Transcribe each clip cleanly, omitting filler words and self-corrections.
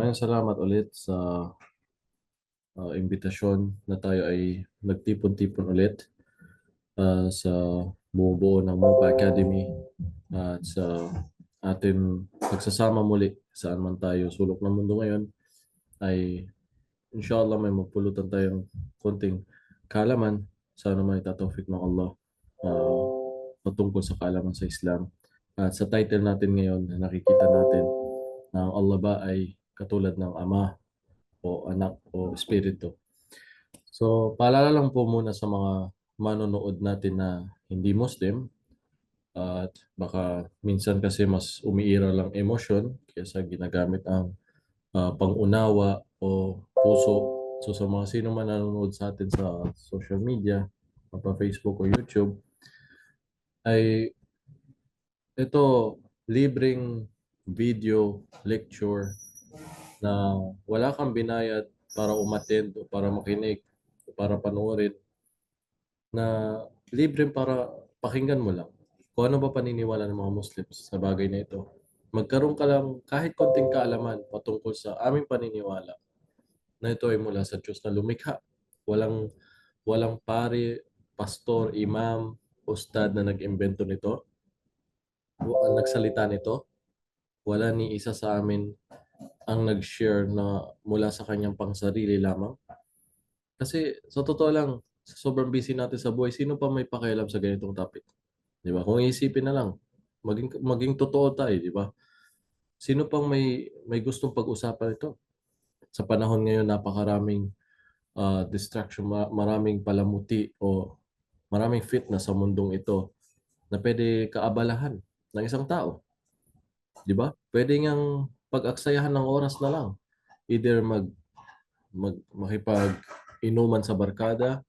Maraming salamat ulit sa imbitasyon na tayo ay nagtipon-tipon ulit sa bumubuo ng MOPA Academy at sa ating pagsasama muli saan man tayo sulok ng mundo ngayon ay inshallah may mapulutan tayong konting kaalaman. Sana may tatawfik ng Allah patungkol sa kaalaman sa Islam. At sa title natin ngayon, nakikita natin na ang Allah ba ay katulad ng Ama o Anak o Espiritu. So, paalala lang po muna sa mga manonood natin na hindi Muslim at baka minsan kasi mas umiira lang emosyon kaysa ginagamit ang pangunawa o puso. So, sa mga sino man nanonood sa atin sa social media, pa Facebook o YouTube, ay ito libreng video lecture na wala kang binayad para umattend o para makinig o para panoorin, na libreng para pakinggan mo lang kung ano ba paniniwala ng mga Muslims sa bagay na ito. Magkaroon ka lang kahit konting kaalaman patungkol sa aming paniniwala na ito ay mula sa Diyos na lumikha. Walang walang pari, pastor, imam, ustad na nag-imbento nito, nagsalita nito. Wala ni isa sa amin ang nag-share na mula sa kanyang pangsarili lamang. Kasi sa totoo lang, sa sobrang busy natin sa buhay, sino pa may pakialam sa ganitong topic? Di ba? Kung iisipin na lang, maging totoo tayo, di ba? Sino pang may gustong pag-usapan ito? Sa panahon ngayon, napakaraming distraction, maraming palamuti o maraming fitness sa mundong ito na pwede kaabalahan ng isang tao. Di ba? Pwede ngang pag-aksayahan ng oras na lang. Either makipag-inuman sa barkada,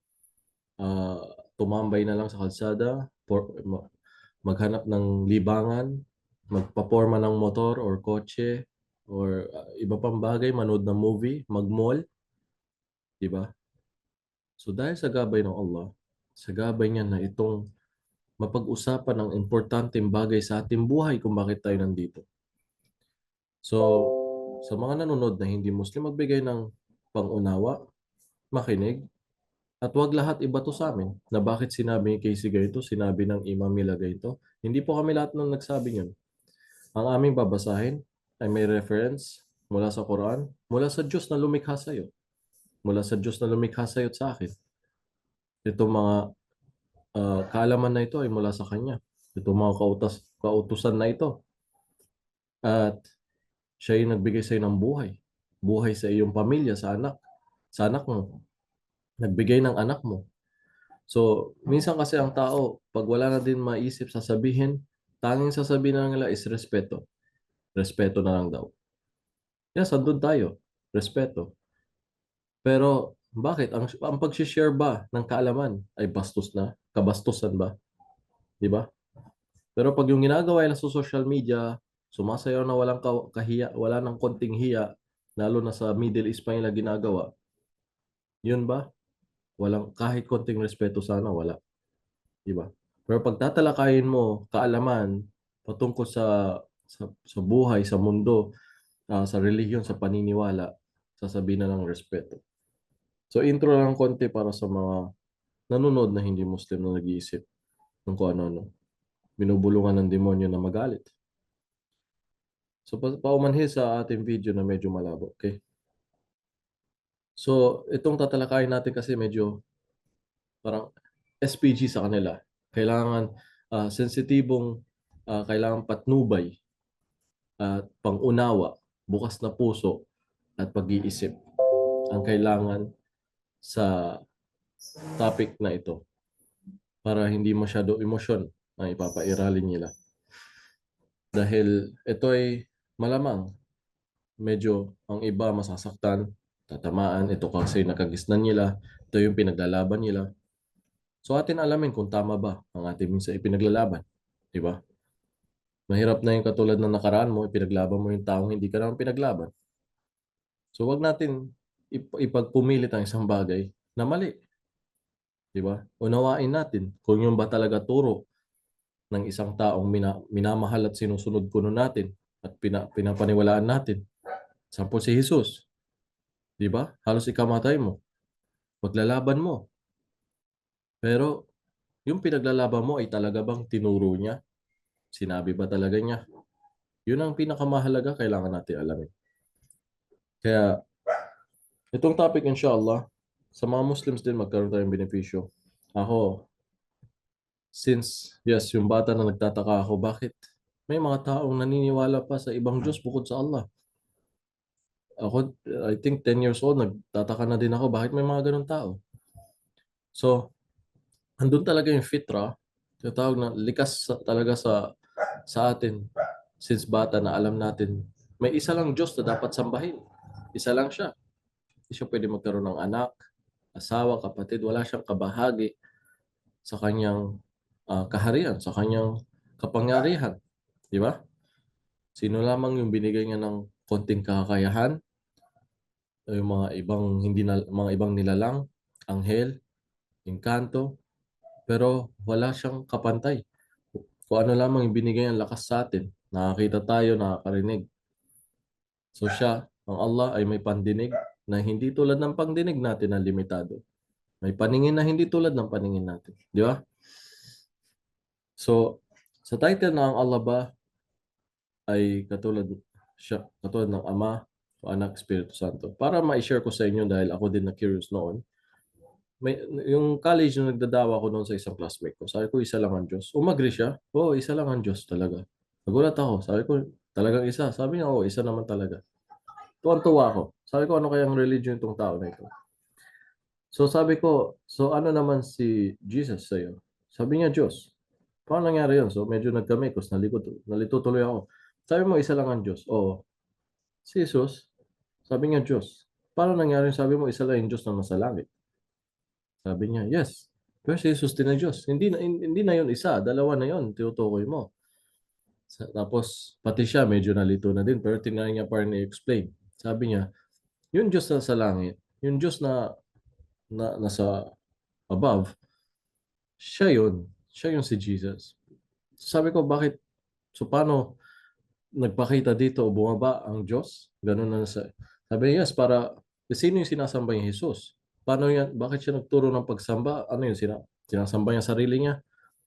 ah, tumambay na lang sa kalsada, maghanap ng libangan, magpaporma ng motor or kotse, or iba pang bagay, manood ng movie, mag-mall, di ba? So dahil sa gabay ng Allah, sa gabay niya na itong mapag-usapan ng importanteng bagay sa ating buhay kung bakit tayo nandito. So, sa mga nanonood na hindi Muslim, magbigay ng pangunawa, makinig, at wag lahat ibato sa amin na bakit sinabi ni Casey ganito, sinabi ng Imam Mila ganito. Hindi po kami lahat ng nagsabi yun. Ang aming babasahin ay may reference mula sa Quran, mula sa Diyos na lumikha sa iyo, mula sa Diyos na lumikha sa iyo at sa akin. Itong mga kaalaman na ito ay mula sa Kanya. Itong mga kautusan na ito. At siya yung nagbigay sa iyo ng buhay. Buhay sa iyong pamilya, sa anak mo. Nagbigay ng anak mo. So, minsan kasi ang tao, pag wala na din maisip sasabihin, tanging sasabihin na lang nila is respeto. Respeto na lang daw. Yes, andun tayo. Respeto. Pero, bakit? Ang pag-share ba ng kaalaman ay bastos na? Kabastusan ba? Di ba? Pero pag yung ginagawa nila sa social media, sumasayaw na walang kahiya, wala nang konting hiya, lalo na sa Middle East pa nila ginagawa, yun ba? Walang kahit konting respeto sana, wala. Di ba? Pero pag tatalakayin mo kaalaman patungkol sa buhay, sa mundo, sa relihiyon, sa paniniwala, sasabihin na ng respeto. So intro lang konti para sa mga nanonood na hindi Muslim na nag-iisip ng kung ano-ano. Binubulungan ng demonyo na magalit. So paumanhin sa ating video na medyo malabo, okay? So itong tatalakayin natin kasi medyo parang SPG sa kanila. Kailangan sensitibong, kailangan patnubay at pangunawa, bukas na puso at pag-iisip ang kailangan sa topic na ito para hindi masyado emosyon ang ipapairalin nila. Dahil ito ay malamang medyo ang iba masasaktan, tatamaan, ito kasi nakagisnan nila, ito yung pinaglalaban nila. So atin alamin kung tama ba ang ating minsan ipinaglalaban, di ba? Mahirap na yung katulad ng nakaraan mo, ipinaglaban mo yung taong hindi ka naman pinaglaban. So wag natin ipagpumilit ang isang bagay na mali. Di ba? Unawain natin kung yung ba talaga turo ng isang taong minamahal at sinusunod kuno natin at pinapaniwalaan natin. Sampo si Jesus, di ba? Halos ikamatay mo, maglalaban mo. Pero yung pinaglalaban mo ay talaga bang tinuro niya? Sinabi ba talaga niya? Yun ang pinakamahalaga, kailangan natin alamin. Kaya itong topic inshallah, sa mga Muslims din magkaroon tayong benepisyo. Ako, since yes, yung bata na nagtataka ako, bakit may mga taong naniniwala pa sa ibang Diyos bukod sa Allah? Ako, I think 10 years old, nagtataka na din ako, bakit may mga ganun tao? So, andun talaga yung fitra, tinatawag na likas talaga sa atin since bata na alam natin may isa lang Diyos na dapat sambahin. Isa lang siya. Hindi siya pwede magkaroon ng anak, asawa, kapatid. Wala siyang kabahagi sa kanyang kaharian, sa kanyang kapangyarihan. Di ba? Sino lamang yung binigay niya ng konting kakayahan, yung mga ibang hindi na, mga ibang nilalang, anghel, engkanto, pero wala siyang kapantay. Kung ano lamang yung binigay ang lakas sa atin, nakakita tayo, nakakarinig. So siya, ang Allah ay may pandinig na hindi tulad ng pangdinig natin na limitado. May paningin na hindi tulad ng paningin natin. Di ba? So, sa title na ang Allah ba ay katulad ng Ama o Anak, Espiritu Santo. Para ma-share ko sa inyo dahil ako din na curious noon. May, yung college na nagdadawa ko noon sa isang classmate ko, sabi ko isa lang ang Diyos. Umagri siya, oo, isa lang ang Diyos talaga. Nagulat ako, sabi ko talagang isa. Sabi niya, oo, isa naman talaga. Tuwan-tuwa ako. Sabi ko, ano kayang religion itong tao na ito? So sabi ko, so ano naman si Jesus sa'yo? Sabi niya, Diyos. Paano nangyari yun? So medyo nagkamekos, nalito tuloy ako. Sabi mo, isa lang ang Diyos. Oo. Si Jesus, sabi niya, Diyos. Paano nangyari? Sabi mo, isa lang yung Diyos na nasa langit. Sabi niya, yes. Pero si Jesus din ang Diyos. Hindi na yun isa. Dalawa na yun. Tinutukoy mo. Tapos, pati siya, medyo nalito na din. Pero tinry niya pa rin i-explain. Sabi niya, yung Diyos na sa langit, yung Diyos na nasa above, siya yun. Siya yung si Jesus. Sabi ko, bakit? So, paano nagpakita dito o bumaba ang Diyos? Ganun na sa... Sabi niya, yes, para... Sino yung sinasamba niya Jesus? Paano yan? Bakit siya nagturo ng pagsamba? Ano yung sinasamba niya sarili niya?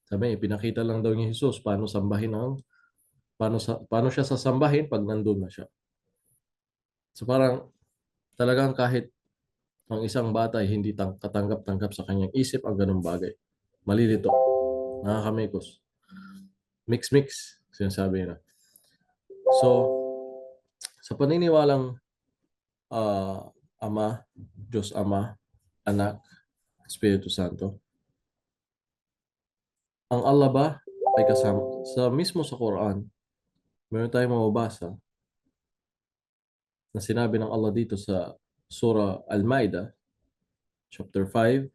Sabi niya, pinakita lang daw ni Jesus paano sambahin paano siya sasambahin pag nandun na siya. So parang talagang kahit ang isang bata ay hindi katanggap-tanggap sa kanyang isip ang ganung bagay. Malilito, nakakamekos. Mix-mix, sinasabi nila. So, sa paniniwalang Ama, Diyos Ama, Anak, Espiritu Santo, ang Allah ba ay kasama mismo sa Quran, meron tayong mababasa na sinabi ng Allah dito sa Surah Al-Ma'idah, chapter 5,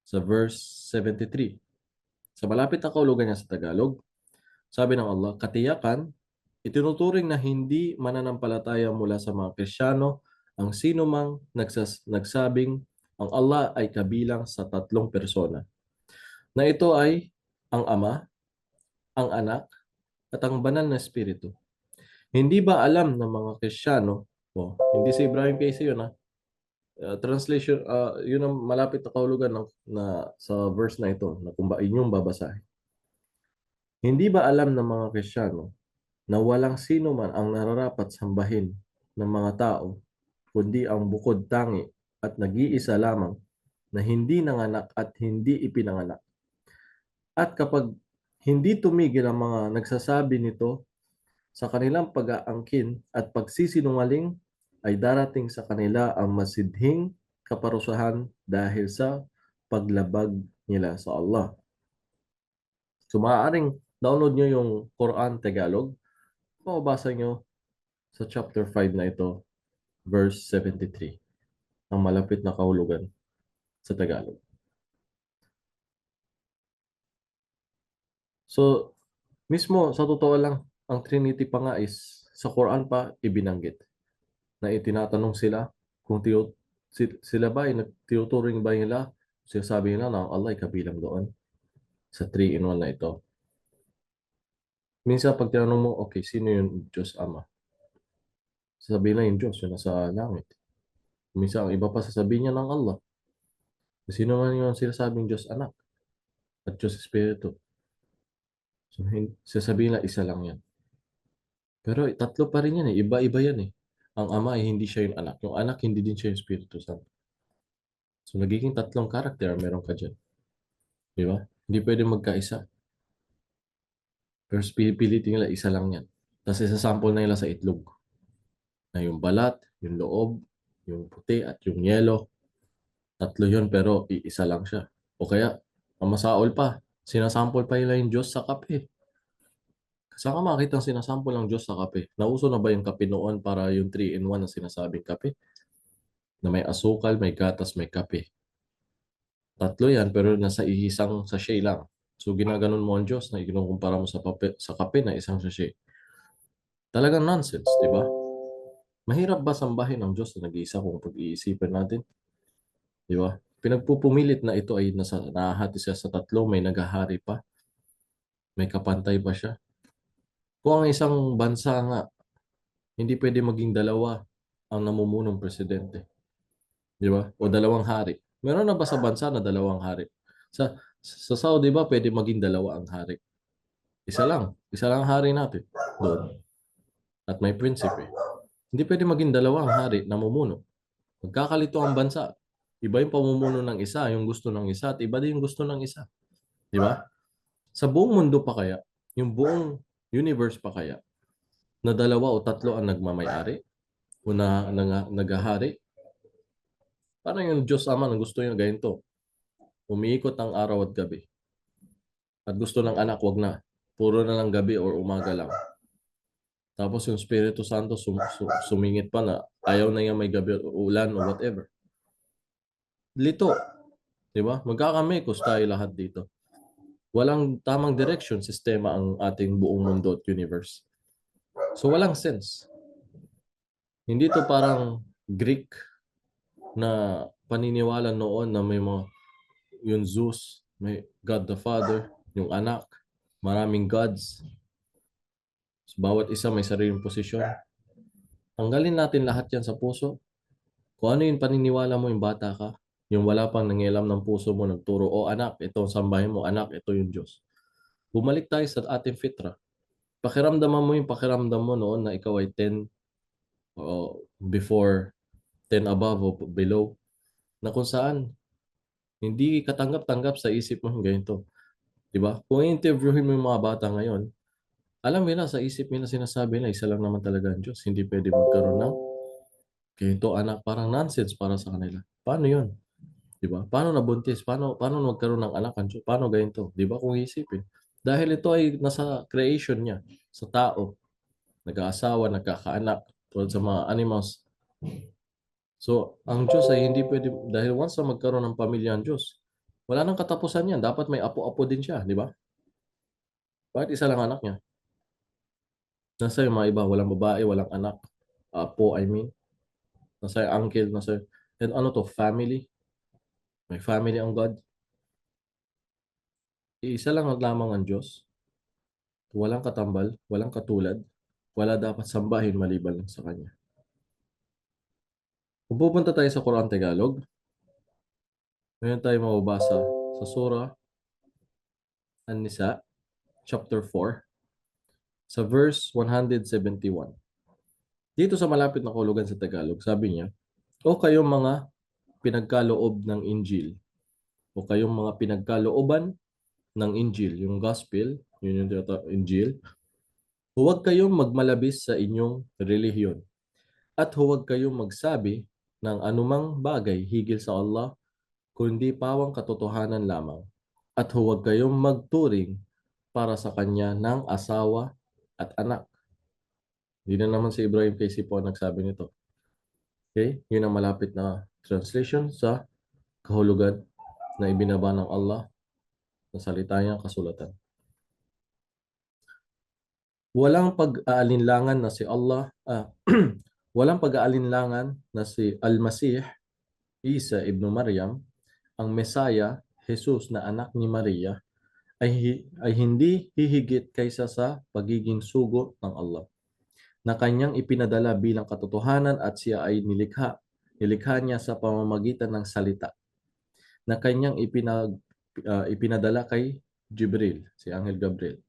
sa verse 73. Sa malapit na kaulugan niya sa Tagalog, sabi ng Allah, katiyakan, itinuturing na hindi mananampalataya mula sa mga Kristiyano ang sino mang nagsabing ang Allah ay kabilang sa tatlong persona, na ito ay ang Ama, ang Anak, at ang Banal na Espiritu. Hindi ba alam ng mga Kristiyano, hindi si Ibrahim Casey yun, translation, yun ang malapit na kahulugan na sa verse na ito, na kung ba inyong babasahin. Hindi ba alam ng mga Kristiyano na walang sino man ang nararapat sambahin ng mga tao, kundi ang bukod tangi at nag-iisa lamang na hindi nanganak at hindi ipinanganak. At kapag hindi tumigil ang mga nagsasabi nito sa kanilang pag-aangkin at pagsisinungaling, ay darating sa kanila ang masidhing kaparusahan dahil sa paglabag nila sa Allah. So maaaring download nyo yung Quran Tagalog, mababasa nyo sa chapter 5 na ito, verse 73, ang malapit na kahulugan sa Tagalog. So, mismo sa totoo lang, ang Trinity pa nga is sa Quran pa ibinanggit na itinatanong sila kung sila ba ay tinuturing ba nila, sinasabi nila na ang Allah ay kabilang doon sa 3-in-1 na ito. Minsan pag tinanong mo, okay, sino yung Diyos Ama? Sasabihin na yung Diyos, yun nasa langit. Minsan, ang iba pa sasabihin niya ng Allah. Sino man yung sinasabing Diyos anak at Diyos Espiritu. So, sasabihin na isa lang yan. Pero tatlo pa rin yan eh. Iba-iba yan eh. Ang ama ay hindi siya yung anak. Yung anak hindi din siya yung Espiritu Santo. So nagiging tatlong karakter ang meron ka dyan. Di ba? Hindi pwede magkaisa. Pero pipilitin nila isa lang yan. Tapos isasample na nila sa itlog. Na yung balat, yung loob, yung puti at yung yelo. Tatlo yun pero iisa lang siya. O kaya, ang masaol pa, sinasample pa nila yung Diyos sa kape. Saan ka makakita ang sinasample ng Diyos sa kape? Nauso na ba yung kape noon para yung 3-in-1 na sinasabing kape? Na may asukal, may gatas, may kape. Tatlo yan, pero nasa isang sachet lang. So, ginaganon mo ang Diyos na ikinukumpara mo sa kape na isang sachet. Talagang nonsense, di ba? Mahirap ba sambahin ang Diyos na nag-iisa kung pag-iisipin natin? Di ba? Pinagpupumilit na ito ay nahahati siya sa tatlo, may naghahari pa, may kapantay pa siya. Kung ang isang bansa nga, hindi pwede maging dalawa ang namumunong presidente. Di ba? O dalawang hari. Meron na ba sa bansa na dalawang hari? Sa Saudi ba pwede maging dalawa ang hari? Isa lang. Isa lang ang hari natin doon. At may prinsipe. Hindi pwede maging dalawa ang hari na mumuno. Magkakalito ang bansa. Iba yung pamumuno ng isa, yung gusto ng isa, at iba din yung gusto ng isa. Di ba? Sa buong mundo pa kaya, yung buong universe pa kaya, na dalawa o tatlo ang nagmamayari o naghahari. Parang yung Diyos Ama na gusto niya ganito. Umiikot ang araw at gabi. At gusto ng anak, wag na. Puro na lang gabi or umaga lang. Tapos yung Espiritu Santo sumingit pa na ayaw na niya may gabi o ulan o whatever. Lito, di ba? Magkakamekos tayo lahat dito. Walang tamang direction, sistema ang ating buong mundo at universe. So walang sense. Hindi to parang Greek na paniniwala noon na may mga yung Zeus, may God the Father, yung anak, maraming gods. So, bawat isa may sariling posisyon. Tanggalin natin lahat yan sa puso. Kung ano yung paniniwala mo yung bata ka, yung wala pang nangialam ng puso mo, nagturo, o anak, ito ang sambahin mo, anak, ito yung Diyos. Bumalik tayo sa ating fitra. Pakiramdaman mo yung pakiramdam mo noon na ikaw ay 10 o before 10 above o below, na kung saan hindi katanggap-tanggap sa isip mo ganito. Diba? Kung interviewin mo yung mga bata ngayon, alam nila sa isip nila sinasabi na isa lang naman talaga ang Diyos. Hindi pwede magkaroon ng ganito anak. Parang nonsense para sa kanila. Paano yun? Diba? Paano nabuntis? Paano magkaroon ng anak ang Diyos? Paano ganito? Diba? Kung isipin. Dahil ito ay nasa creation niya, sa tao. Nag-aasawa, nagkakaanak, tulad sa mga animals. So, ang Diyos ay hindi pwede, dahil once na magkaroon ng pamilya ang Diyos, wala nang katapusan yan. Dapat may apo-apo din siya, di ba? Bakit isa lang anak niya? Nasa yung mga iba, walang babae, walang anak. Apo, I mean. Nasa yung uncle, nasa and ano to, family. May family ang God. Isa lang lamang ang Diyos. Walang katambal, walang katulad. Wala dapat sambahin maliban lang sa Kanya. Kung pupunta tayo sa Quran Tagalog, ngayon tayo mababasa sa Surah An-Nisa, chapter 4, sa verse 171. Dito sa malapit na kulugan sa Tagalog, sabi niya, o kayong mga pinagkaloob ng Injil, o kayong mga pinagkalooban ng Injil, yung Gospel, yun yung Injil, huwag kayong magmalabis sa inyong relihiyon at huwag kayong magsabi ng anumang bagay higil sa Allah kundi pawang katotohanan lamang at huwag kayong magturing para sa kanya ng asawa at anak. Hindi na naman si Ibrahim kay po nagsabi nito. Okay? Yun ang malapit na translation sa kahulugan na ibinaba ng Allah na salita niya kasulatan. Walang pag-aalinlangan na si Allah, walang pag-aalinlangan na si Al-Masih, Isa ibn Maryam, ang Mesaya, Jesus na anak ni Maria, ay hindi hihigit kaysa sa pagiging sugo ng Allah. na kanyang ipinadala bilang katotohanan at siya ay nilikha niya sa pamamagitan ng salita na kanyang ipinadala kay Jibril, si Angel Gabriel,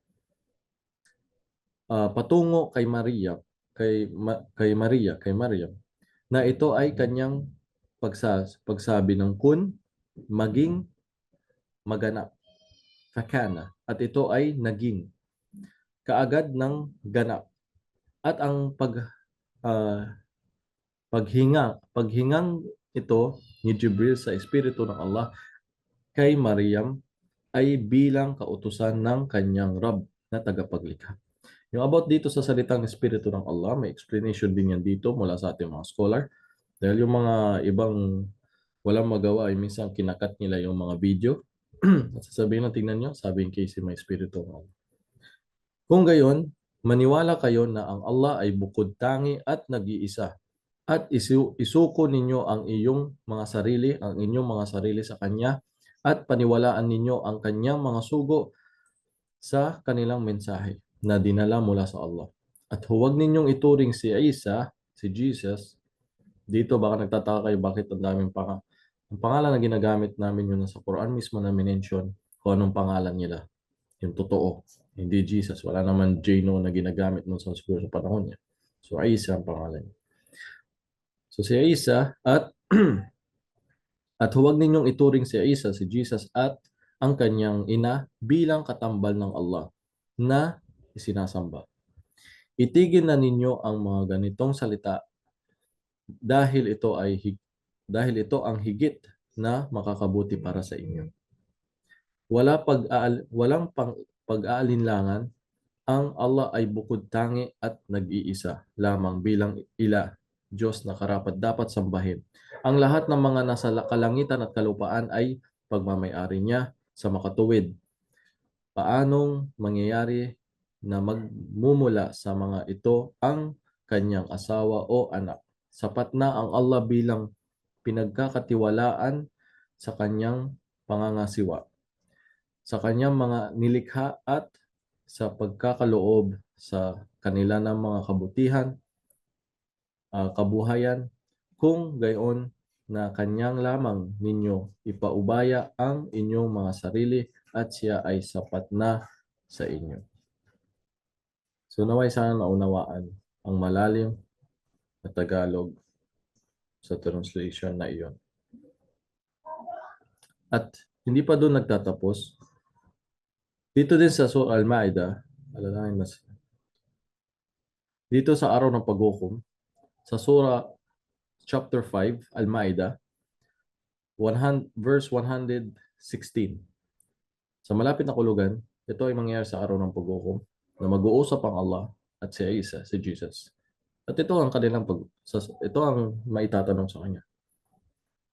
patungo kay Maria, kay Maryam, na ito ay kanyang pagsabi ng kun, maging maganap, fakana, at ito ay naging kaagad ng ganap. At ang paghingang ito ni Jibril sa Espiritu ng Allah kay Maryam ay bilang kautusan ng kanyang Rab na tagapaglikha. Yung about dito sa salitang Espiritu ng Allah, may explanation din yan dito mula sa ating mga scholar. Dahil yung mga ibang walang magawa ay minsan kinakat nila yung mga video. At sasabihin na tingnan nyo, sabi ng Casey, may Espiritu ng Allah. Kung gayon, maniwala kayo na ang Allah ay bukod tangi at nag-iisa. At isuko ninyo ang inyong mga sarili sa Kanya at paniwalaan ninyo ang Kanyang mga sugo sa kanilang mensahe na dinala mula sa Allah. At huwag ninyong ituring si Isa, si Jesus, dito baka nagtataka kayo bakit ang daming ang pangalan na ginagamit namin yun sa Quran mismo na minention kung anong pangalan nila. Yung totoo. Hindi Jesus. Wala naman Jano na ginagamit nun sa siguro sa panahon niya. So, Isa ang pangalan niya. So, si Isa at huwag ninyong ituring si Isa, si Jesus at ang kanyang ina bilang katambal ng Allah na isinasamba. Itigil na ninyo ang mga ganitong salita dahil ito ang higit na makakabuti para sa inyo. Walang pag-aalinlangan, ang Allah ay bukod tangi at nag-iisa lamang bilang Diyos na karapat-dapat sambahin. Ang lahat ng mga nasa kalangitan at kalupaan ay pagmamay-ari niya sa makatuwid. Paanong mangyayari na magmumula sa mga ito ang kanyang asawa o anak? Sapat na ang Allah bilang pinagkakatiwalaan sa kanyang pangangasiwa, sa kanyang mga nilikha at sa pagkakaloob sa kanila ng mga kabutihan, kabuhayan, kung gayon na kanyang lamang ninyo ipaubaya ang inyong mga sarili at siya ay sapat na sa inyo. So naway sana naunawaan ang malalim na Tagalog sa translation na iyon. At hindi pa doon nagtatapos. Dito din sa Surah Al-Ma'idah, dito sa araw ng paghukom, sa Surah chapter 5, Al-Ma'idah, verse 116. Sa malapit na kulugan, ito ay mangyayari sa araw ng paghukom na mag-uusap ang Allah at si Isa, si Jesus. At ito ang maitatanong sa kanya.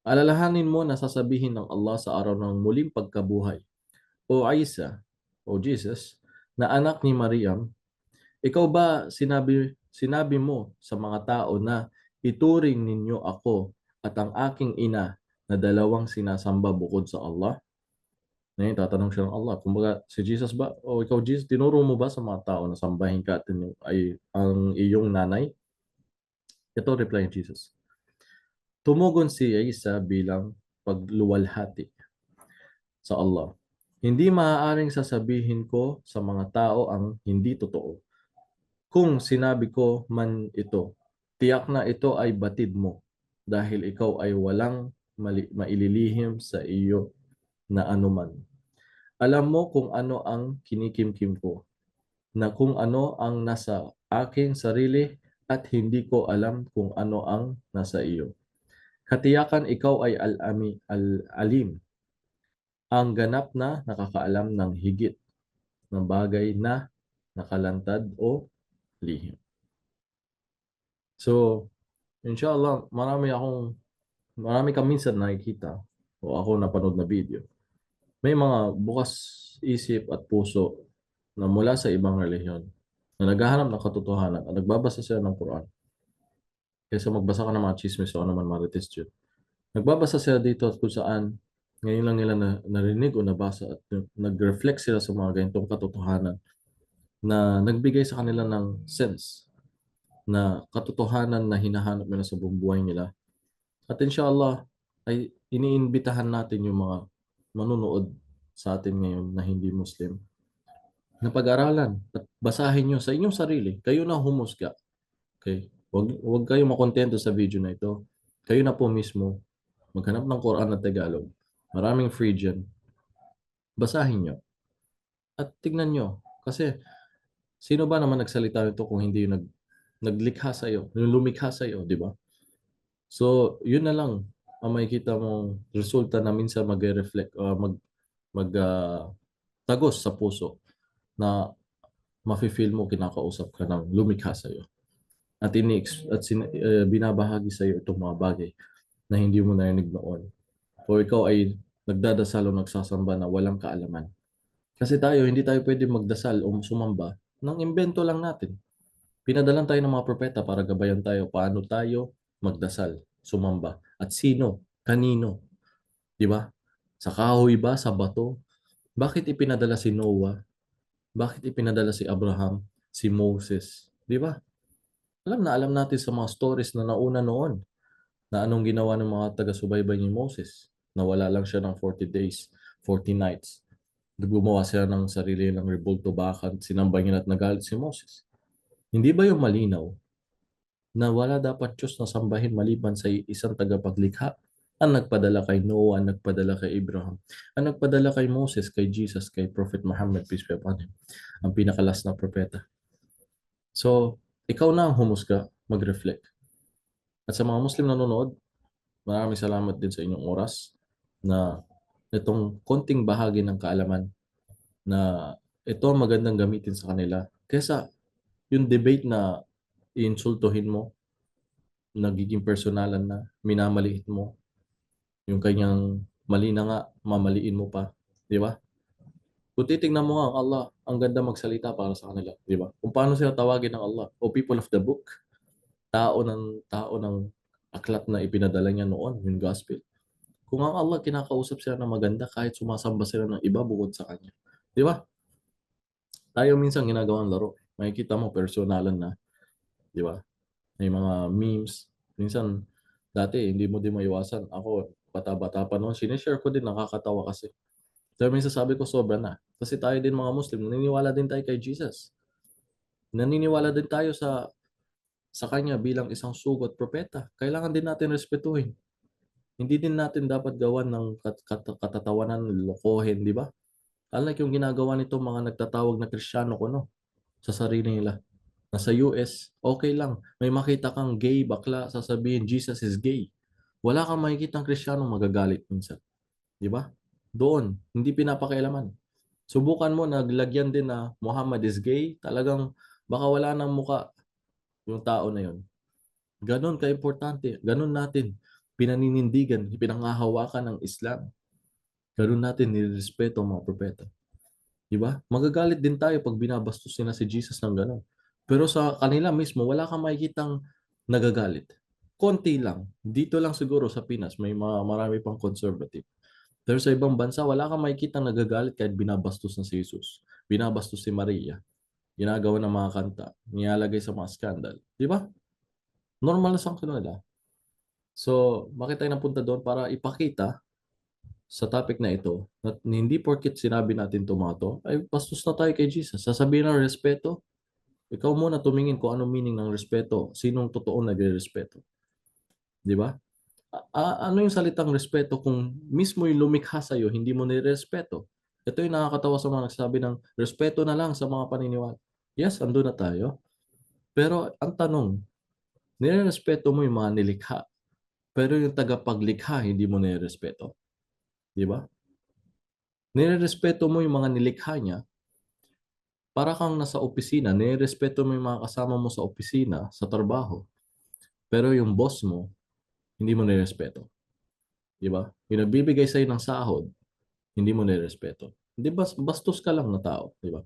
Alalahanin mo na sasabihin ng Allah sa araw ng muling pagkabuhay, O Isa, o Jesus, na anak ni Maryam, ikaw ba sinabi mo sa mga tao na ituring ninyo ako at ang aking ina na dalawang sinasamba bukod sa Allah? Ngayon, tatanong siya ng Allah. Kumbaga, si Jesus ba, o ikaw Jesus, tinuro mo ba sa mga tao na sambahin ka at ay ang iyong nanay? Ito reply ni Jesus. Tumugon si Isa bilang pagluwalhati sa Allah. Hindi maaaring sasabihin ko sa mga tao ang hindi totoo. Kung sinabi ko man ito, tiyak na ito ay batid mo dahil ikaw ay walang maililihim sa iyo na anuman. Alam mo kung ano ang kinikimkim ko, na kung ano ang nasa aking sarili at hindi ko alam kung ano ang nasa iyo. Katiyakan ikaw ay al-alim, ang ganap na nakakaalam ng higit ng bagay na nakalantad o lihim. So, inshallah, marami kang minsan nakikita o ako napanood na video. May mga bukas isip at puso na mula sa ibang relihiyon na naghahanap ng katotohanan at nagbabasa sila ng Quran. Kaysa magbasa ka ng mga chismis o naman marites yun. Nagbabasa sila dito at kung saan ngayon lang nila narinig o nabasa at nag-reflect sila sa mga ganitong katotohanan na nagbigay sa kanila ng sense na katotohanan na hinahanap nila sa buong buhay nila. At inshallah, ay iniimbitahan natin yung mga manunood sa atin ngayon na hindi Muslim na pag-aralan at basahin nyo sa inyong sarili. Kayo na humusga. Okay? Huwag kayo makontento sa video na ito. Kayo na po mismo maghanap ng Quran na Tagalog. Maraming free dyan. Basahin nyo. At tignan nyo. Kasi sino ba naman nagsalita ito kung hindi yung naglikha sa iyo, yung lumikha sa iyo, di ba? So, yun na lang ang makikita mong resulta na minsan mag-reflect, tagos sa puso na mafe-feel mo kinakausap ka ng lumikha sa iyo. At binabahagi sa iyo itong mga bagay na hindi mo narinig noon. O ikaw ay nagdadasal o nagsasamba na walang kaalaman. Kasi tayo, hindi tayo pwede magdasal o sumamba ng imbento lang natin. Pinadalan tayo ng mga propeta para gabayan tayo paano tayo magdasal, sumamba. At sino? Kanino? Di ba? Sa kahoy ba? Sa bato? Bakit ipinadala si Noah? Bakit ipinadala si Abraham? Si Moses? Di ba? Alam na alam natin sa mga stories na nauna noon na anong ginawa ng mga taga-subaybay ni Moses. Nawala lang siya ng 40 days, 40 nights. Gumawa siya ng sarili ng rebulto bakan, sinambay niya at nagalit si Moses. Hindi ba yung malinaw na wala dapat Diyos na sambahin maliban sa isang tagapaglikha? Ang nagpadala kay Noah, ang nagpadala kay Abraham, ang nagpadala kay Moses, kay Jesus, kay Prophet Muhammad, peace be upon him, ang pinakalas na propeta. So, ikaw na ang humusga, mag-reflect. At sa mga Muslim na nanonood, maraming salamat din sa inyong oras na itong konting bahagi ng kaalaman na ito ang magandang gamitin sa kanila. Kesa yung debate na iinsultuhin mo, nagiging personalan na, minamaliit mo, yung kanyang mali na nga, mamaliin mo pa. Di ba? Kung titignan mo nga ang Allah, ang ganda magsalita para sa kanila. Di ba? Kung paano sila tawagin ng Allah, o people of the book, tao ng aklat na ipinadala niya noon, yung gospel. Kung ang Allah kinakausap sila ng maganda kahit sumasamba sila ng iba bukod sa kanya. Di ba? Tayo minsan ginagawang laro. Makikita mo personalan na, di ba? May mga memes. Minsan, dati hindi mo din maiwasan. Ako, bata-bata pa noon, sinishare ko din, nakakatawa kasi. Pero minsan sabi ko, sobra na. Kasi tayo din mga Muslim, naniniwala din tayo kay Jesus. Naniniwala din tayo sa kanya bilang isang sugo at propeta. Kailangan din natin respetuhin. Hindi din natin dapat gawan ng katatawanan, lokohin, di ba? Unlike yung ginagawa nito mga nagtatawag na Kristiyano ko, no? Sa sarili nila. Nasa US, okay lang. May makita kang gay, bakla, sasabihin, Jesus is gay. Wala kang makikita ng Kristiyano magagalit minsan. Di ba? Doon, hindi pinapakialaman. Subukan mo, naglagyan din na Muhammad is gay, talagang baka wala nang muka yung tao na yun. Ganon ka-importante. Ganon natin pinaninindigan, pinangahawakan ng Islam. Ganon natin nirespeto ang mga propeta. Diba? Magagalit din tayo pag binabastos nila si Jesus ng gano'n. Pero sa kanila mismo, wala kang makikitang nagagalit. Konti lang. Dito lang siguro sa Pinas, may marami pang conservative. Pero sa ibang bansa, wala kang makikitang nagagalit kahit binabastos na si Jesus. Binabastos si Maria. Ginagawa ng mga kanta. Nilalagay sa mga scandal. Di ba? Normal na sa kanila. So, bakit tayo napunta doon? Para ipakita sa topic na ito, na hindi porket sinabi natin tomato, ay bastos na tayo kay Jesus. Sasabihin ng respeto, ikaw muna tumingin kung anong meaning ng respeto, sinong totoong nagre-respeto. Di ba? Ano yung salitang respeto kung mismo yung lumikha sa'yo, hindi mo nire-respeto? Ito yung nakakatawa sa mga nagsabi ng respeto na lang sa mga paniniwala. Yes, ando na tayo. Pero ang tanong, nire-respeto mo yung mga nilikha, pero yung tagapaglikha, hindi mo nire-respeto. Di ba? Nire-respeto mo yung mga nilikha niya, para kang nasa opisina, nire-respeto mo yung mga kasama mo sa opisina, sa trabaho, pero yung boss mo, hindi mo nire-respeto. Di ba? Yung nagbibigay sa'yo ng sahod, hindi mo nire-respeto. Di ba, bastos ka lang na tao, di ba?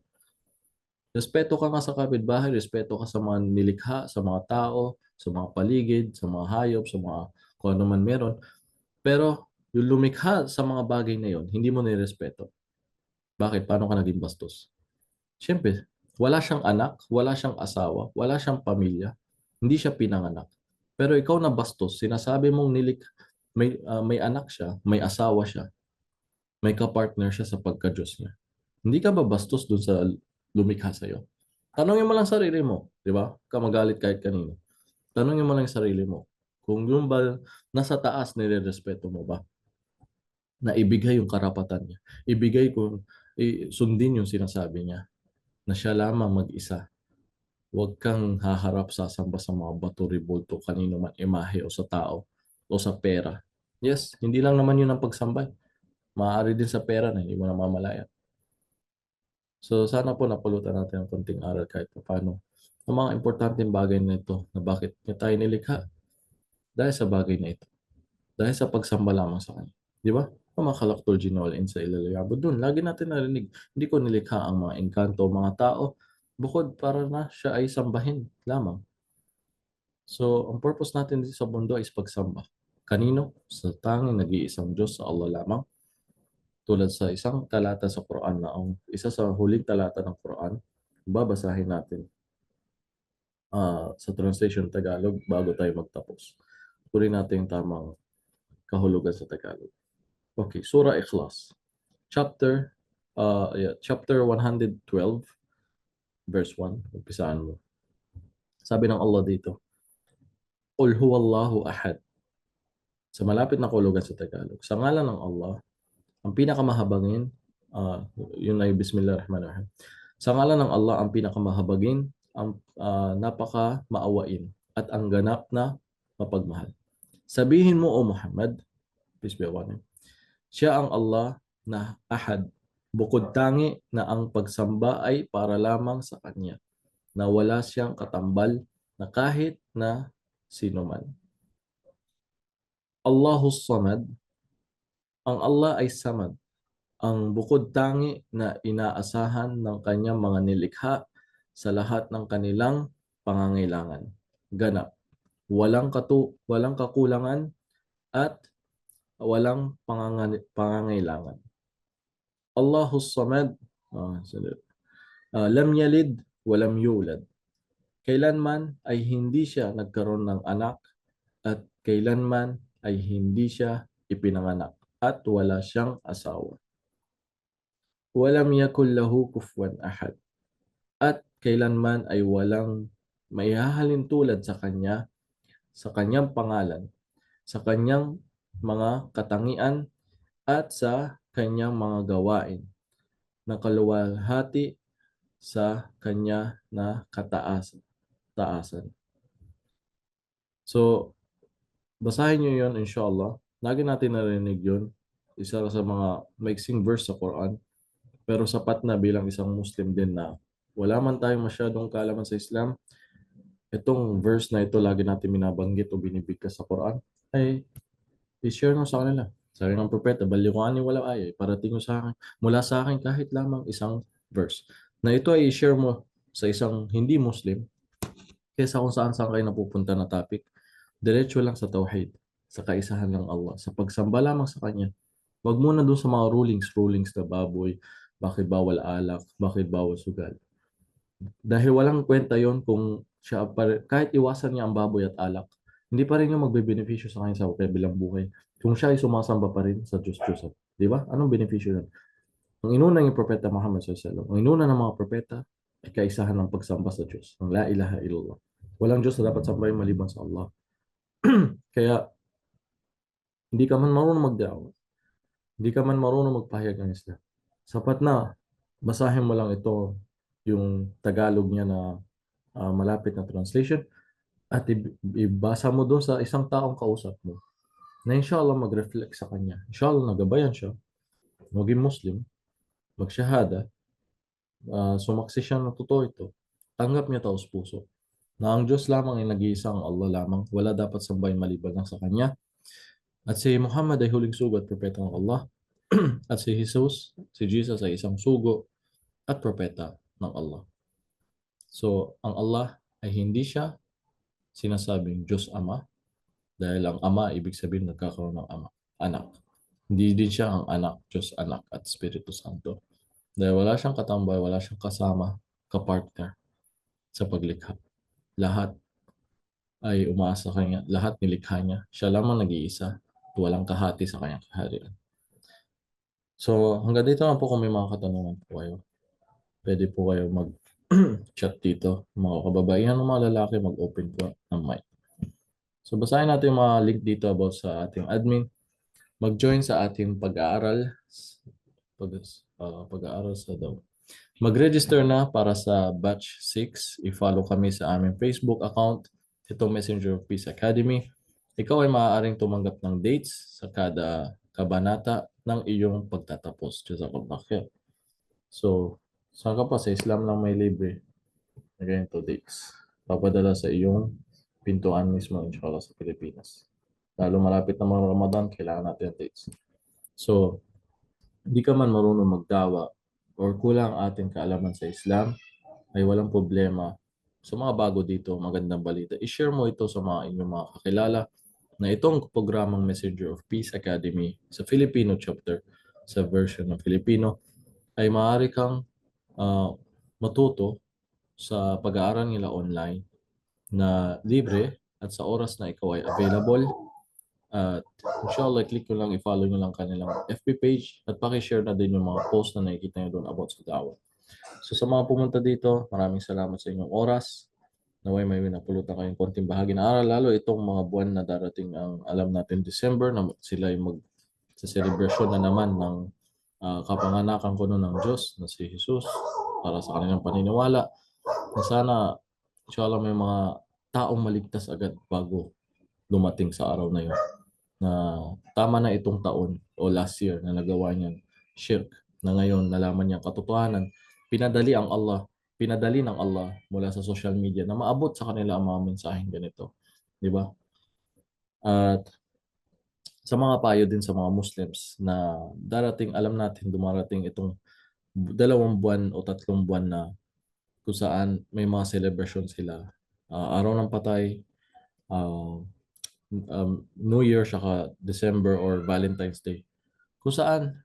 Respeto ka nga sa kapitbahay, respeto ka sa mga nilikha, sa mga tao, sa mga paligid, sa mga hayop, sa mga kung ano man meron. Pero yung lumikha sa mga bagay na yon, hindi mo nire-respeto. Bakit? Paano ka naging bastos? Siyempre, wala siyang anak, wala siyang asawa, wala siyang pamilya. Hindi siya pinanganak. Pero ikaw na bastos, sinasabi mong may anak siya, may asawa siya, may kapartner siya sa pagka-Diyos niya. Hindi ka ba bastos dun sa lumikha sa'yo? Tanungin mo lang sarili mo, di ba? Ka magalit kahit kanino. Tanungin mo lang yung sarili mo. Kung yung ba nasa taas, nire-respeto mo ba? Na ibigay yung karapatan niya. Ibigay kung sundin yung sinasabi niya na siya lamang mag-isa. Huwag kang haharap sasamba sa mga bato, rebulto, kanino man imahe o sa tao o sa pera. Yes, hindi lang naman yun ang pagsambay. Maaari din sa pera na hindi mo namamalayan. So sana po napulutan natin ang konting aral kahit paano. Ang mga importanteng bagay na ito na bakit niya tayo nilikha dahil sa bagay na ito. Dahil sa pagsamba lamang sa Kanya. Di ba? Ang mga kalaktol ginawalain sa ilalayabo doon. Lagi natin narinig. Hindi ko nilikha ang mga engkanto, mga tao, bukod para na siya ay sambahin lamang. So, ang purpose natin dito sa mundo is pagsamba. Kanino? Sa tanging nag-iisang Diyos, sa Allah lamang. Tulad sa isang talata sa Quran na ang isa sa huling talata ng Quran, babasahin natin sa translation Tagalog bago tayo magtapos. Tuloy natin yung tamang kahulugan sa Tagalog. Okay, Surah Ikhlas. Chapter 112, verse 1. Umpisaan mo. Sabi ng Allah dito, Qul huwallahu ahad. Sa malapit na kahulugan sa Tagalog. Sa ngalan ng Allah, ang pinakamahabagin, yun ay Bismillahirrahmanirrahim. Sa ngalan ng Allah, ang pinakamahabagin, ang napaka-maawain, at ang ganap na mapagmahal. Sabihin mo, O Muhammad, peace be upon him, siya ang Allah na ahad, bukod tangi na ang pagsamba ay para lamang sa Kanya, na wala siyang katambal na kahit na sino man. Allahus Samad, ang Allah ay samad, ang bukod tangi na inaasahan ng Kanyang mga nilikha sa lahat ng kanilang pangangailangan. Ganap, walang kakulangan at walang pangangailangan. Allahus Samad, lam yalid walam yulad. Kailanman ay hindi siya nagkaroon ng anak at kailanman ay hindi siya ipinanganak at wala siyang asawa. Walam yakul lahu kufuwan ahad. At kailanman ay walang maihahalin tulad sa kanya, sa kanyang pangalan, sa kanyang mga katangian at sa kanyang mga gawain na kaluwalhati sa kanya na taasan. So, basahin nyo yun, inshallah. Lagi natin narinig yun. Isa sa mga maiksing verse sa Quran. Pero sapat na bilang isang Muslim din na wala man tayong masyadong kaalaman sa Islam. Itong verse na ito lagi natin binabanggit o binibigkas sa Quran ay i-share mo sa kanila. Sabi ng propeta, balighuani wala ay, parating mo sa akin, mula sa akin kahit lamang isang verse. Na ito ay i-share mo sa isang hindi Muslim kaysa kung saan kayo napupunta na topic. Diretso lang sa tauhid, sa kaisahan ng Allah, sa pagsamba lamang sa Kanya. Wag muna doon sa mga rulings na baboy, bakit bawal alak, bakit bawal sugal. Dahil walang kwenta yon kung kahit iwasan niya ang baboy at alak, hindi pa rin yung magbe-benepisyo sa kanya sa kabilang buhay. Kung siya ay sumasamba pa rin sa Diyos-Diyosan. Di ba? Anong benepisyo nun? Ang inuna yung propeta Muhammad SAW. Ang inuna ng mga propeta ay kaisahan ng pagsamba sa Diyos. Ang la ilaha illallah. Walang Diyos na dapat sambahin maliban sa Allah. Kaya, hindi ka man marunong magdawa. Hindi ka man marunong magpahayag ng Islam. Sapat na, basahin mo lang ito, yung Tagalog niya na malapit na translation, at ibasa mo doon sa isang taong kausap mo na inshallah mag-reflect sa kanya. Inshallah nagabayan siya, maging Muslim, magsyahada, sumaksi siya na totoo ito. Tanggap niya taos puso na ang Diyos lamang ay nag-iisang Allah lamang, wala dapat sambahin maliban lang sa Kanya. At si Muhammad ay huling sugo at propeta ng Allah. At si Jesus ay isang sugo at propeta ng Allah. So, ang Allah ay hindi siya sinasabing Diyos Ama, dahil ang Ama, ibig sabihin nagkakaroon ng anak. Hindi din siya ang anak, Diyos Anak at Espiritu Santo. Dahil wala siyang katambay, wala siyang kasama, kapartner sa paglikha. Lahat ay umaasa sa kanya. Lahat nilikha niya. Siya lamang nag-iisa. Walang kahati sa kanyang kaharian. So, hanggang dito lang po kung may mga katanungan po kayo. Pwede po kayo mag-chat dito. Mga kababaihan ng mga lalaki, mag-open po ng mic. So, basahin natin yung mga link dito about sa ating admin. Mag-join sa ating pag-aaral. Pag-aaral sa daw. Mag-register na para sa batch 6. I-follow kami sa aming Facebook account. Itong Messenger of Peace Academy. Ikaw ay maaaring tumanggap ng dates sa kada kabanata ng iyong pagtatapos. Jazakallah khair. So, saan ka pa? Sa Islam lang may libre. Ganito dates. Papadala sa iyong pintuan mismo, inshallah, sa Pilipinas. Lalo malapit na mga Ramadan, kailangan natin ng dates. So, hindi ka man marunong magdawa or kulang ating kaalaman sa Islam, ay walang problema. Sa mga bago dito, magandang balita. I-share mo ito sa mga inyong mga kakilala na itong programang Messenger of Peace Academy sa Filipino chapter, sa version ng Filipino, ay maaari kang matuto sa pag-aaral nila online na libre at sa oras na ikaw ay available. At inshallah, click nyo lang, i-follow nyo lang kanilang FB page at pakishare na din yung mga post na nakikita nyo doon about sa dawa. So sa mga pumunta dito, maraming salamat sa inyong oras. Naway may napulutan kayong konting bahagi na aral, lalo itong mga buwan na darating ang alam natin December na sila ay sa celebration na naman ng kapanganakan ko ng Diyos na si Jesus para sa kanilang paniniwala. Na sana inshallah may mga taong maligtas agad bago dumating sa araw na yun. Na tama na itong taon o last year na nagawa niyan shirk, na ngayon nalaman niya katotohanan, pinadali ng Allah mula sa social media na maabot sa kanila ang mga mensaheng ganito, di ba? At sa mga payo din sa mga Muslims na darating, alam natin dumarating itong 2 buwan o 3 buwan na kung saan may mga celebration sila. Araw ng Patay, uh, New Year, saka December or Valentine's Day. Kung saan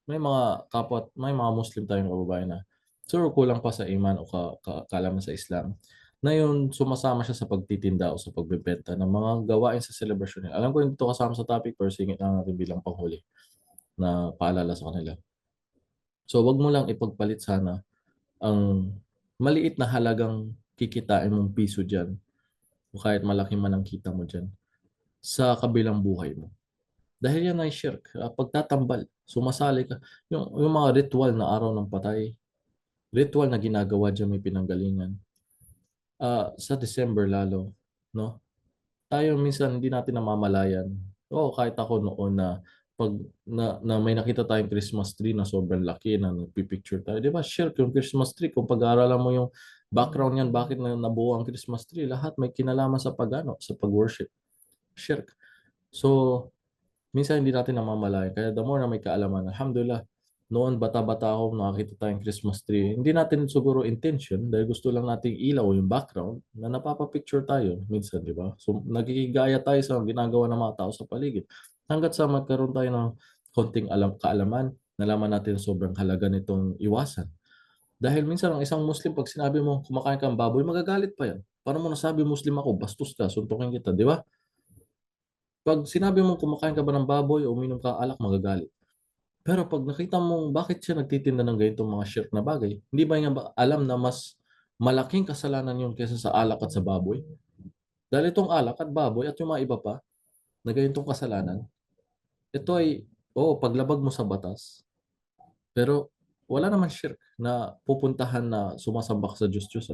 may mga Muslim tayong kababayan na sure kulang pa sa iman o kaalaman sa Islam, na yun sumasama siya sa pagtitinda o sa pagbebenta ng mga gawain sa celebration nila. Alam ko hindi ito kasama sa topic pero singit lang natin bilang panghuli na paalala sa kanila. So wag mo lang ipagpalit sana ang maliit na halagang kikitain mong piso dyan o kahit malaki man ang kita mo dyan sa kabilang buhay mo. Dahil yan ay shirk. Pagtatambal, sumasali ka. Yung mga ritual na araw ng patay, ritual na ginagawa dyan may pinanggalingan. Sa December lalo, no? Tayo minsan hindi natin namamalayan. Oo, kahit ako noon na pag na may nakita tayong Christmas tree na sobrang laki na nagpipicture tayo. Di ba? Shirk yung Christmas tree. Kung pag-aaralan mo yung background yan, bakit nabuo ang Christmas tree, lahat may kinalaman sa sa pag-worship. Shirk. So, minsan hindi natin namamalayan. Kaya the more na may kaalaman, alhamdulillah, noon bata-bata ako, nakakita tayong Christmas tree. Hindi natin siguro intention dahil gusto lang nating ilaw yung background na napapapicture tayo minsan, di ba? So, nagigaya tayo sa ginagawa ng mga tao sa paligid. Hanggat sa magkaroon tayo ng konting kaalaman, nalaman natin sobrang halaga nitong iwasan. Dahil minsan ang isang Muslim, pag sinabi mo kumakain kang baboy, magagalit pa yan. Paano mo nasabi Muslim ako? Bastos ka, suntukin kita, di ba? Pag sinabi mong kumakain ka ba ng baboy o uminom ka ng alak, magagalit. Pero pag nakita mong bakit siya nagtitinda ng ganitong mga shirk na bagay, hindi ba niya alam na mas malaking kasalanan yun kaysa sa alak at sa baboy? Dahil itong alak at baboy at yung mga iba pa na ganitong kasalanan, ito ay, paglabag mo sa batas. Pero wala naman shirk na pupuntahan na sumasamba ka sa Diyos-Diyos.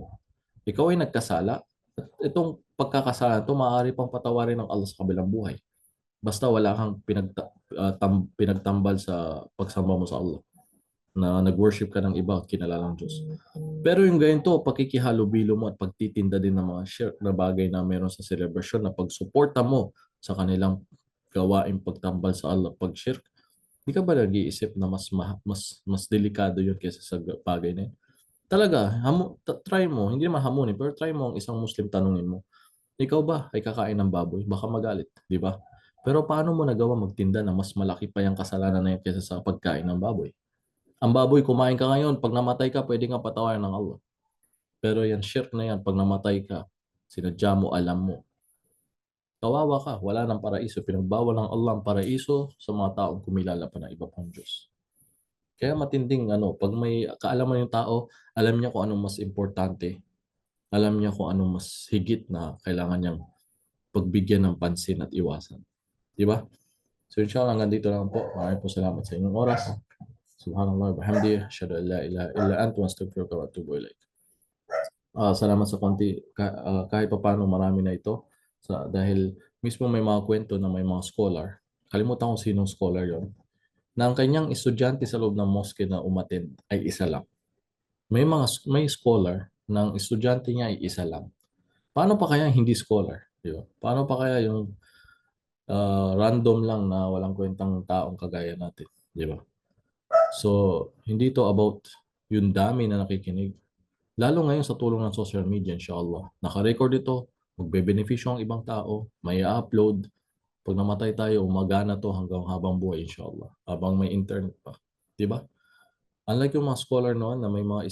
Ikaw ay nagkasala. At itong pagkakasala, ito maaari pang patawarin ng Allah sa kabilang buhay. Basta wala kang pinagtambal sa pagsamba mo sa Allah, na nag-worship ka ng iba, kinalalang Diyos. Pero yung ganito, pakikihalubilo mo at pagtitinda din ng mga shirk na bagay na meron sa celebration, na pagsuporta mo sa kanilang gawaing pagtambal sa Allah, pag-shirk, di ka ba nag-iisip na mas delikado yun kaysa sa bagay na yun? Talaga, try mo, hindi naman hamunin, pero try mo ang isang Muslim, tanungin mo, ikaw ba ay kakain ng baboy? Baka magalit, di ba? Pero paano mo nagawa magtinda na mas malaki pa yung kasalanan na yun kaysa sa pagkain ng baboy? Ang baboy, kumain ka ngayon, pag namatay ka, pwede nga patawarin ng Allah. Pero yan, shirk na yan, pag namatay ka, Sinadya mo, alam mo. Kawawa ka, wala ng paraiso. Pinagbawal ng Allah ang paraiso sa mga taong kumilala pa ng iba pang Diyos. Kaya matinding pag may kaalaman yung tao, alam niya kung anong mas importante, alam niya kung anong mas higit na kailangan niyang pagbigyan ng pansin at iwasan. Di ba? So inshallah, hanggang dito lang po. Maraming po salamat sa inyong oras. Subhanallah wa bihamdihi, asyhadu an la ilaha illa anta, astaghfiruka wa atubu ilaik. Salamat sa konti, kahit papaano marami na ito dahil mismo may mga kwento na may mga scholar. Kalimutan ko sinong scholar yon, na ang kanyang estudyante sa loob ng mosque na umattend ay isa lang. May scholar ng estudyante niya ay isa lang. Paano pa kaya hindi scholar? Di ba? Paano pa kaya yung random lang na walang kwentang taong kagaya natin? Di ba? So, hindi to about yung dami na nakikinig. Lalo ngayon sa tulong ng social media, inshallah. Naka-record ito, magbe-benepisyo ang ibang tao, may upload. Pag namatay tayo, umagana to hanggang habang buhay, inshallah. Habang may internet pa. Di ba? Unlike yung mga scholar noon na may mga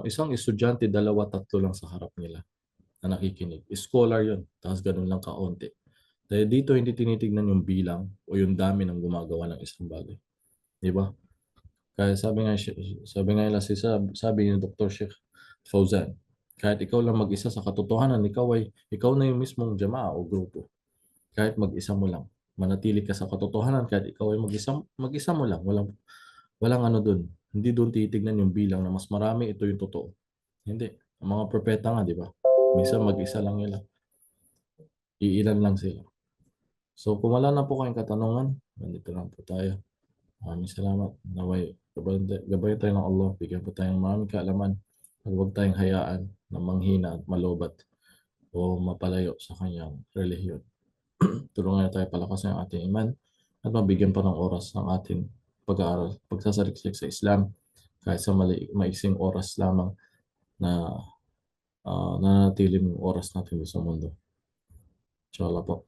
isang estudyante, dalawa, tatlo lang sa harap nila na nakikinig. Scholar yun. Tapos ganun lang kaunti. Dahil dito hindi tinitignan yung bilang o yung dami ng gumagawa ng isang bagay. Di ba? Kaya sabi nga nila sabi ni Dr. Sheikh Fauzan, kahit ikaw lang mag-isa sa katotohanan, ikaw na yung mismong jamaa o grupo. Kahit mag-isa mo lang, manatili ka sa katotohanan kahit ikaw ay mag-isa mo lang, walang ano doon. Hindi doon titignan yung bilang na mas marami, ito yung totoo. Hindi. Ang mga propeta nga, di ba? Minsan mag-isa lang nila. Iilan lang sila. So kung wala na po kayong katanungan, nandito lang po tayo. Maraming salamat. Naway, gabay tayo ng Allah. Bigyan po tayo ng maraming kaalaman. At huwag tayong hayaan na manghina at malobat o mapalayo sa kanyang relihiyon. Tulungan na tayo palakasin ang ating iman at mabigyan pa ng oras ng ating pag-aaral, pagsasaliksik sa Islam kahit sa maiksing oras lamang na nanatiling oras natin sa mundo. Inshallah po.